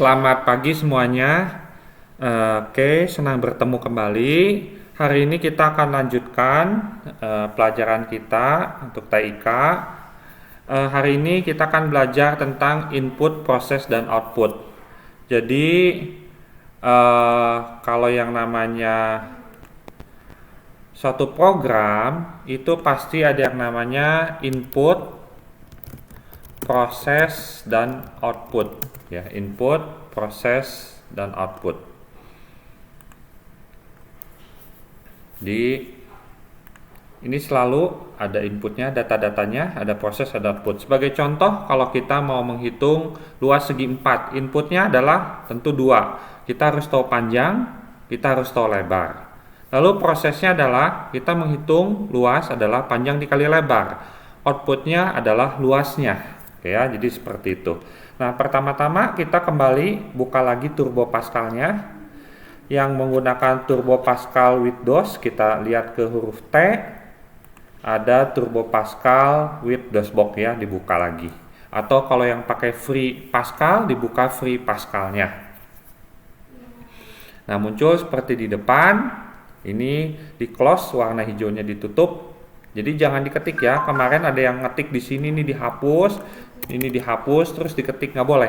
Selamat pagi semuanya. Oke, senang bertemu kembali. Hari ini kita akan lanjutkan pelajaran kita untuk TIK. Hari ini kita akan belajar tentang input, proses, dan output. Jadi, kalau yang namanya suatu program itu pasti ada yang namanya input, proses, dan output. Ya, input, proses, dan output. Di ini selalu ada inputnya, data-datanya, ada proses, ada output. Sebagai contoh, kalau kita mau menghitung luas segi 4, inputnya adalah tentu 2. Kita harus tahu panjang, kita harus tahu lebar. Lalu prosesnya adalah kita menghitung luas adalah panjang dikali lebar. Outputnya adalah luasnya. Oke ya, jadi seperti itu. Nah, pertama-tama kita kembali buka lagi Turbo Pascal-nya. Yang menggunakan Turbo Pascal with DOS, kita lihat ke huruf T. Ada Turbo Pascal with DOSBox ya, dibuka lagi. Atau kalau yang pakai Free Pascal, dibuka Free Pascal-nya. Nah, muncul seperti di depan. Ini di close, warna hijaunya ditutup. Jadi jangan diketik ya. Kemarin ada yang ngetik di sini nih dihapus, ini dihapus terus diketik, nggak boleh.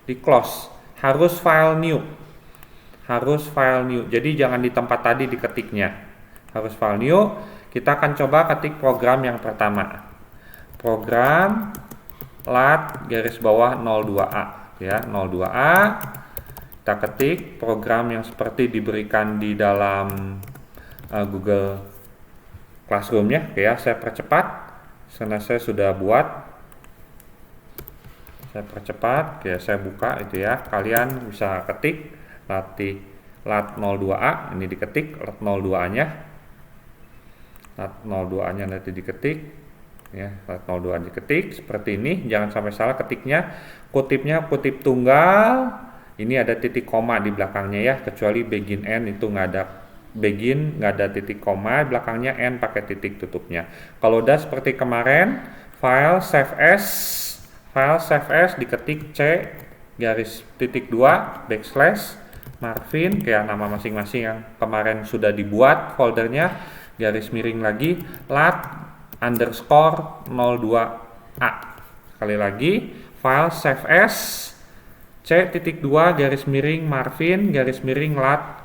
Di close. Harus file new. Harus file new. Jadi jangan di tempat tadi diketiknya. Harus file new. Kita akan coba ketik program yang pertama. Program lat garis bawah 02A ya, 02A. Kita ketik program yang seperti diberikan di dalam Google Classroom ya. Oke ya, saya percepat karena saya sudah buat. Saya percepat, oke, saya buka itu ya. Kalian bisa ketik lat 02A, ini diketik lat 02A-nya. Lat 02A-nya nanti diketik ya, lat 02A diketik seperti ini. Jangan sampai salah ketiknya. Kutipnya kutip tunggal. Ini ada titik koma di belakangnya ya, kecuali begin end itu nggak ada begin, nggak ada titik koma, belakangnya end pakai titik tutupnya. Kalau udah seperti kemarin, file save as diketik C garis titik 2 backslash Marvin kayak nama masing-masing yang kemarin sudah dibuat foldernya, garis miring lagi lat underscore 02A. Sekali lagi, file save as C.2 garis miring Marvin garis miring lat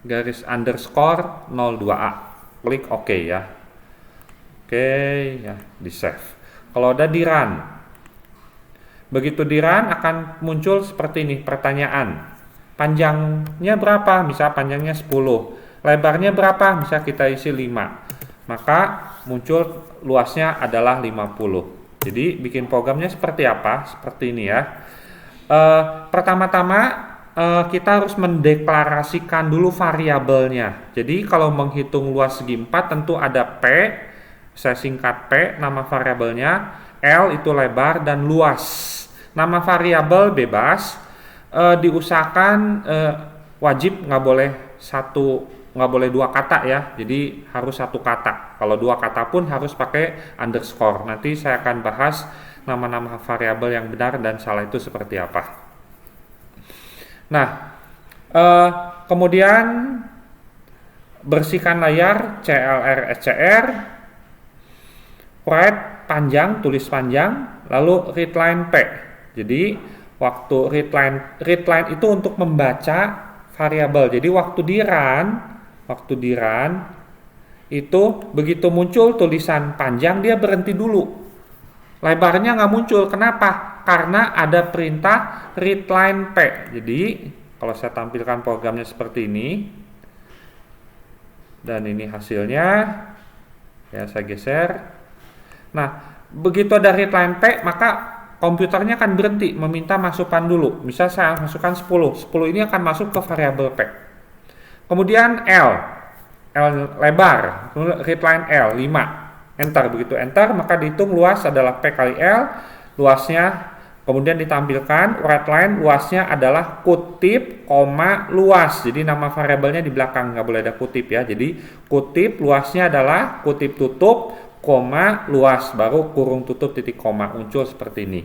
garis underscore 02A. Klik OK ya. Oke ya, di save. Kalau udah di run. Begitu di run akan muncul seperti ini pertanyaan. Panjangnya berapa? Misal panjangnya 10. Lebarnya berapa? Bisa kita isi 5. Maka muncul luasnya adalah 50. Jadi bikin programnya seperti apa? Seperti ini ya. Pertama-tama kita harus mendeklarasikan dulu variabelnya. Jadi kalau menghitung luas segi 4 tentu ada P, saya singkat P, nama variabelnya, L itu lebar dan luas. Nama variabel bebas, diusahakan wajib nggak boleh 2 kata ya. Jadi harus 1 kata. Kalau 2 kata pun harus pakai underscore. Nanti saya akan bahas nama-nama variabel yang benar dan salah itu seperti apa. Nah, kemudian bersihkan layar CLR SCR, write panjang, tulis panjang, lalu readline P. Jadi waktu readline itu untuk membaca variabel. Jadi waktu di run itu begitu muncul tulisan panjang dia berhenti dulu. Lebarnya nggak muncul. Kenapa? Karena ada perintah readline P. Jadi kalau saya tampilkan programnya seperti ini, dan ini hasilnya, ya saya geser. Nah, begitu ada readline P, maka komputernya akan berhenti meminta masukan dulu. Misal saya masukkan 10. 10 ini akan masuk ke variabel P. Kemudian L lebar, readline L 5. Enter, begitu enter maka dihitung luas adalah P kali L, luasnya kemudian ditampilkan readline luasnya adalah kutip, koma, luas. Jadi nama variabelnya di belakang, nggak boleh ada kutip ya. Jadi kutip luasnya adalah kutip tutup, koma, luas, baru kurung tutup titik koma, muncul seperti ini.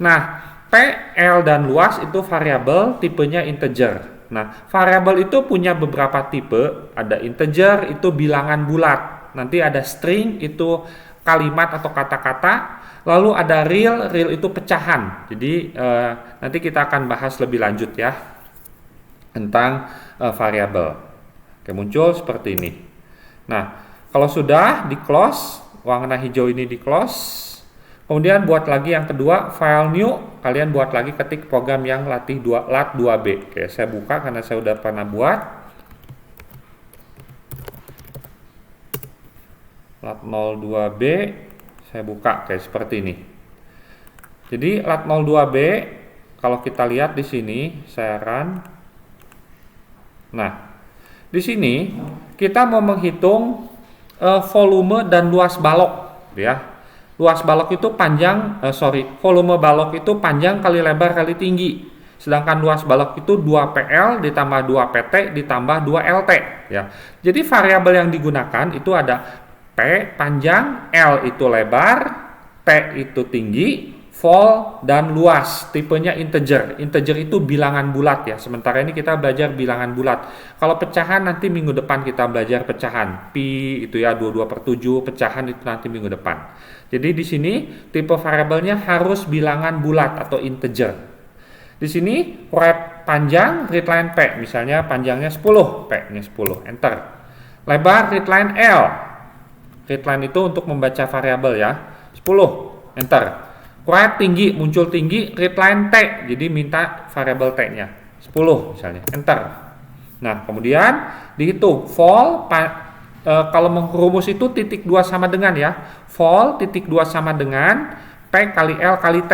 Nah, P, L, dan luas itu variabel tipenya integer. Nah, variabel itu punya beberapa tipe. Ada integer, itu bilangan bulat. Nanti ada string, itu kalimat atau kata-kata. Lalu ada real, real itu pecahan. Jadi nanti kita akan bahas lebih lanjut ya tentang variabel. Oke, muncul seperti ini. Nah, kalau sudah di close, warna hijau ini di close. Kemudian buat lagi yang kedua, file new, kalian buat lagi ketik program yang lat 2b. Oke, saya buka karena saya udah pernah buat. Lat 02b, saya buka kayak seperti ini. Jadi lat 02b, kalau kita lihat di sini, saya run. Nah, di sini kita mau menghitung volume dan luas balok, ya. Luas balok itu panjang, volume balok itu panjang kali lebar kali tinggi. Sedangkan luas balok itu 2PL ditambah 2PT ditambah 2LT, ya. Jadi variabel yang digunakan itu ada P panjang, L itu lebar, T itu tinggi, vol dan luas. Tipenya integer. Integer itu bilangan bulat ya. Sementara ini kita belajar bilangan bulat. Kalau pecahan nanti minggu depan kita belajar pecahan. Pi itu ya 22/7, pecahan itu nanti minggu depan. Jadi di sini tipe variabelnya harus bilangan bulat atau integer. Di sini write panjang readline P, misalnya panjangnya 10, P-nya 10, enter. Lebar readline L. Readline itu untuk membaca variabel ya, 10, enter. Write tinggi, muncul tinggi, readline T, jadi minta variabel T-nya 10 misalnya, enter. Nah, kemudian dihitung vol. Kalau mengrumus itu titik 2 sama dengan ya, vol titik 2 sama dengan P kali L kali T.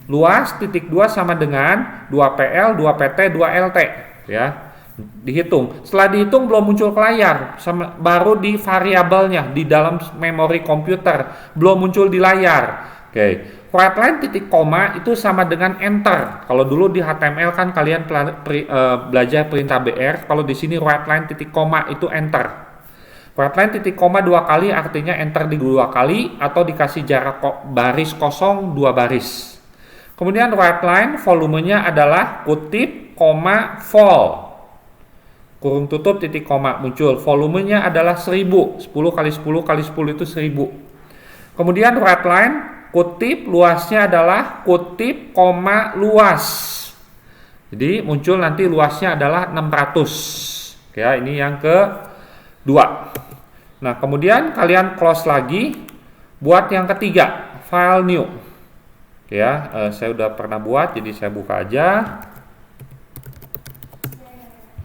Luas titik 2 sama dengan 2PL, 2PT, 2LT ya. Dihitung. Setelah dihitung belum muncul ke layar, baru di variabelnya di dalam memori komputer, belum muncul di layar. Oke. Write line titik koma itu sama dengan enter. Kalau dulu di HTML kan kalian belajar perintah BR, kalau di sini write line titik koma itu enter. Write line titik koma 2 kali artinya enter di 2 kali atau dikasih jarak baris kosong 2 baris. Kemudian write line volumenya adalah kutip, koma, vol. Kurung tutup titik koma muncul. Volumenya adalah 1000. 10 kali 10 kali 10 itu 1000. Kemudian write line kutip, luasnya adalah kutip, koma, luas. Jadi muncul nanti luasnya adalah 600. Ya, ini yang kedua. Nah, kemudian kalian close lagi buat yang ketiga, file new. Ya, saya udah pernah buat, jadi saya buka aja.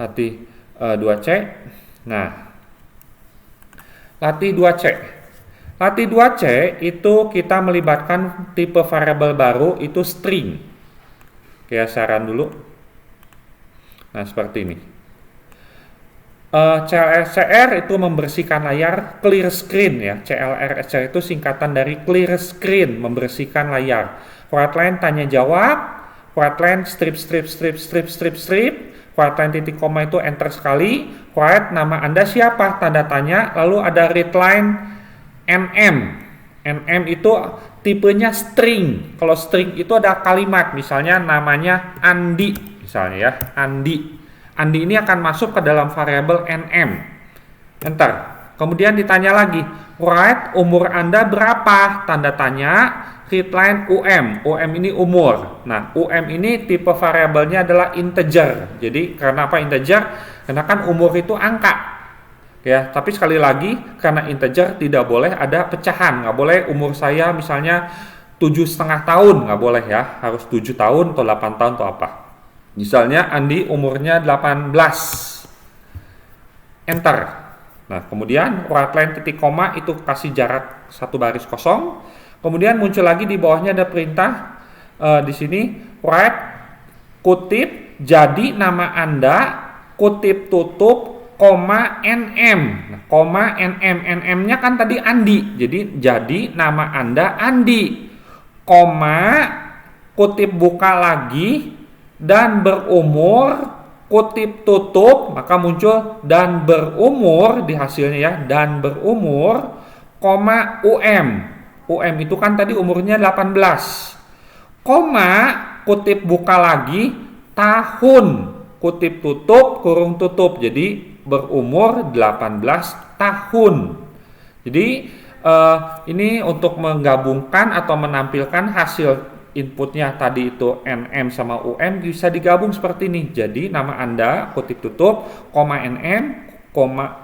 Latih 2C. Nah, latih 2C. Latih 2C itu kita melibatkan tipe variabel baru, itu string. Oke, saya run dulu. Nah, seperti ini. CLSCR itu membersihkan layar, clear screen ya. CLSCR itu singkatan dari clear screen, membersihkan layar. Write line tanya jawab, write line strip. Write line titik koma itu enter sekali. Write nama Anda siapa, tanda tanya, lalu ada read line NM. NM itu tipenya string. Kalau string itu ada kalimat, misalnya namanya Andi, misalnya ya, Andi. Andi ini akan masuk ke dalam variabel NM. Enter. Kemudian ditanya lagi, write umur Anda berapa? Tanda tanya, readline UM. UM ini umur. Nah, UM ini tipe variabelnya adalah integer. Jadi, karena apa integer? Karena kan umur itu angka. Ya, tapi sekali lagi, karena integer tidak boleh ada pecahan. Nggak boleh umur saya misalnya 7,5 tahun. Nggak boleh ya. Harus 7 tahun atau 8 tahun atau apa. Misalnya Andi umurnya 18. Enter. Nah, kemudian write line titik koma itu kasih jarak 1 baris kosong. Kemudian muncul lagi di bawahnya ada perintah di sini write kutip jadi nama Anda kutip tutup koma NM. Nah, koma NM. NM-nya kan tadi Andi. Jadi nama Anda Andi. Koma kutip buka lagi dan berumur, kutip tutup, maka muncul dan berumur di hasilnya ya, dan berumur, koma UM. UM itu kan tadi umurnya 18. koma, kutip buka lagi, tahun, kutip tutup, kurung tutup. Jadi berumur 18 tahun. Jadi ini untuk menggabungkan atau menampilkan hasil inputnya tadi itu NM sama UM bisa digabung seperti ini. Jadi nama Anda kutip tutup, koma NM, koma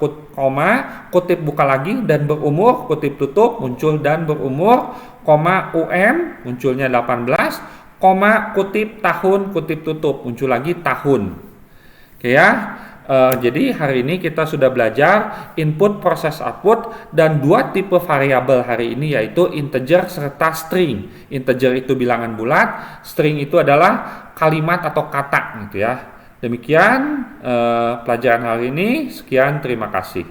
kutip buka lagi dan berumur, kutip tutup muncul dan berumur, koma UM munculnya 18, koma kutip tahun, kutip tutup muncul lagi tahun. Oke ya. Jadi hari ini kita sudah belajar input, proses, output, dan dua tipe variabel hari ini, yaitu integer serta string. Integer itu bilangan bulat, string itu adalah kalimat atau kata gitu ya. Demikian pelajaran hari ini. Sekian, terima kasih.